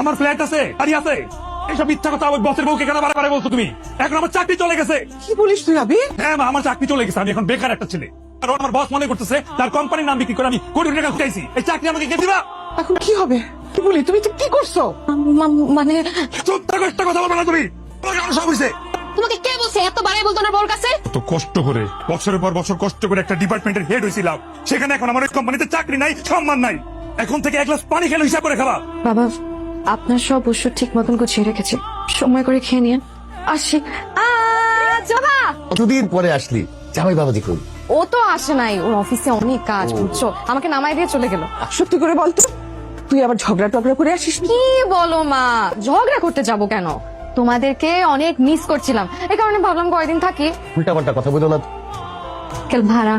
আমার ফ্ল্যাট আছে, গাড়ি আছে। এইসব মিথ্যা কথা আমার বসের বউকে কেন বারে বলছো তুমি? এখন আমার চাকরি চলে গেছে। কি বলিস তুই আবি? হ্যাঁ মা, আমার চাকরি চলে গেছে। আমি এখন বেকার একটা ছেলে। আর আমার বস মনে করতেছে তার কোম্পানির নাম বিক্রি করে আমি কোটি টাকা উঠাইছি। এই চাকরি আমাকে কে দিবা? এখন কি হবে? কি বলি, তুমি তো কি করছো? মানে চুপ থাকো, একটা কথা বলবে না তুমি। তোমাকে আমার সব হয়েছে। তোমাকে কে বলছে এত বাড়াই বলতো না বউর কাছে? তো কষ্ট করে বছরের পর বছর কষ্ট করে একটা ডিপার্টমেন্টের হেড হয়েছিলাম, সেখানে এখন আমার কোম্পানিতে চাকরি নাই, সম্মান নাই। এখন থেকে এক গ্লাস পানি খেলে হিসাব করে খাবা। বাবা, আপনার সব ওষুধ ঠিক মতন গুছিয়ে রেখেছি, সময় করে খেয়ে নিন। আসি। জবা, কতদিন পরে আসলি? জামাই বাবাজি কই? ও তো আসে নাই, ওর অফিসে অনেক কাজ, বুঝছো, আমাকে নামাই দিয়ে চলে গেল। সত্যি করে বলতো, তুই আবার ঝগড়া টগড়া করে আসিস? কি বলো মা, ঝগড়া করতে যাব কেন? তোমাদেরকে অনেক মিস করছিলাম, এই কারণে ভাবলাম কয়দিন থাকি। উল্টা পাল্টা কথা বলো না। কাল ভাড়া।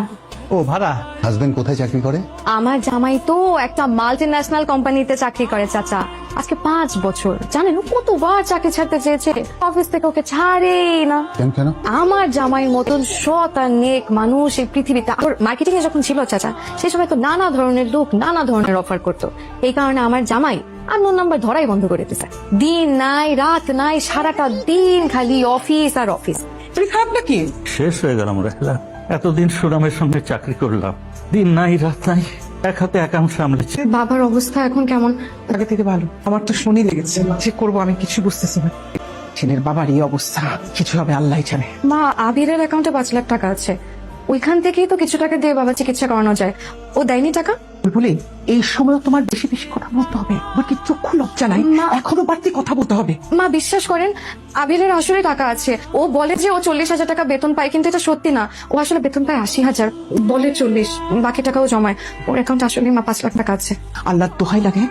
ও ভাড়া? হাজবেন্ড কোথায় চাকরি করে? আমার জামাই তো একটা মাল্টি ন্যাশনাল কোম্পানিতে চাকরি করে চাচা, আজকে 5 বছর। জানেন ও কতবার চাকরি ছাড়তে চেয়েছে, অফিস থেকে ওকে ছাড়েই না। কেন? আমার জামাইয়ের মতন সৎ আর নেক মানুষ এই পৃথিবীতে। আর মার্কেটিং এ যখন ছিল চাচা, সেই সময় তো নানা ধরনের লোক নানা ধরনের অফার করতো। এই কারণে আমার জামাই আর নোন নাম্বার ধরাই বন্ধ করে দিতেছে। দিন নাই রাত নাই, সারাটা দিন খালি অফিস আর অফিস। তুই খারাপ নাকি? শেষ হয়ে গেলাম রেখলা। এতদিন সুনামের সঙ্গে চাকরি করলাম, দিন নাই রাত নাই, এক হাতে একাংশ সামলেছি। বাবার অবস্থা এখন কেমন? আগে থেকে ভালো। আমার তো শনি লেগেছে, যে করবো আমি কিছু বুঝতেছি না। ছেলের বাবার এই অবস্থা, কিছু হবে আল্লাহ জানে। মা, আবিরের অ্যাকাউন্টে 5 লাখ টাকা আছে, ওইখান থেকেই তো কিছু টাকা দিয়ে বাবা চিকিৎসা করানো যায়। ও দেয়নি টাকা? বলি এই সময় তোমার বেশি বেশি কথা বলতে হবে। আমার কি চক্ষু লজ্জা নাই? মা- এখনো বাড়তি কথা বলতে হবে। মা বিশ্বাস করেন, আবিরের আসলে টাকা আছে। ও বলে যে ও 40,000 টাকা বেতন পায়, কিন্তু এটা সত্যি না। ও আসলে বেতন পায় 80,000, বলে 40, বাকি টাকাও জমায়। ওর অ্যাকাউন্টে আসলে মা 5 লাখ টাকা আছে। আল্লাহ দোহাই লাগে,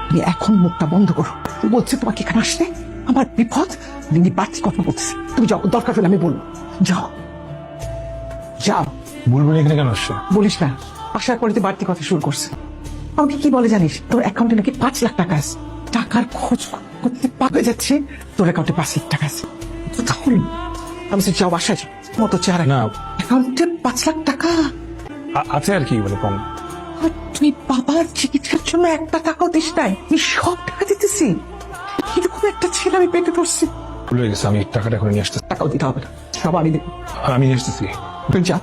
তুমি এখন মুখটা বন্ধ করো। বলছে তোমাকে এখানে আসতে আমার বিপদ, তুমি বাড়তি কথা বলতেছি। তুমি যাও, দরকার হলে আমি বলবো। যাও যাও। বুলবুল এখানে কেন আসছে? বলিস না, আসার পরে তো বাড়তি কথা শুরু করছে। আমাকে কি বলে জানিস, তোর অ্যাকাউন্টে নাকি 5 লাখ টাকা আছে। টাকার খোঁজ করতে পাবে যাচ্ছে, তোর অ্যাকাউন্টে 5 লাখ টাকা আছে। তো তাহলে আমি বলছি, যাও বাসায় যাও, মতো চেহারা না। অ্যাকাউন্টে 5 লাখ টাকা আছে আর কি, মানে কম। আর তুই বাবার চিকিৎসার জন্য একটা টাকাও দিস নাই, আমি সব টাকা দিতেছি। এরকম একটা ছেলে আমি পেটে ধরছি। ভুলে গেছে, আমি টাকাটা করে নিয়ে আসতেছি। টাকাও দিতে হবে না, সব আমি দেবো। আমি নিয়ে আসতেছি। তুই যা।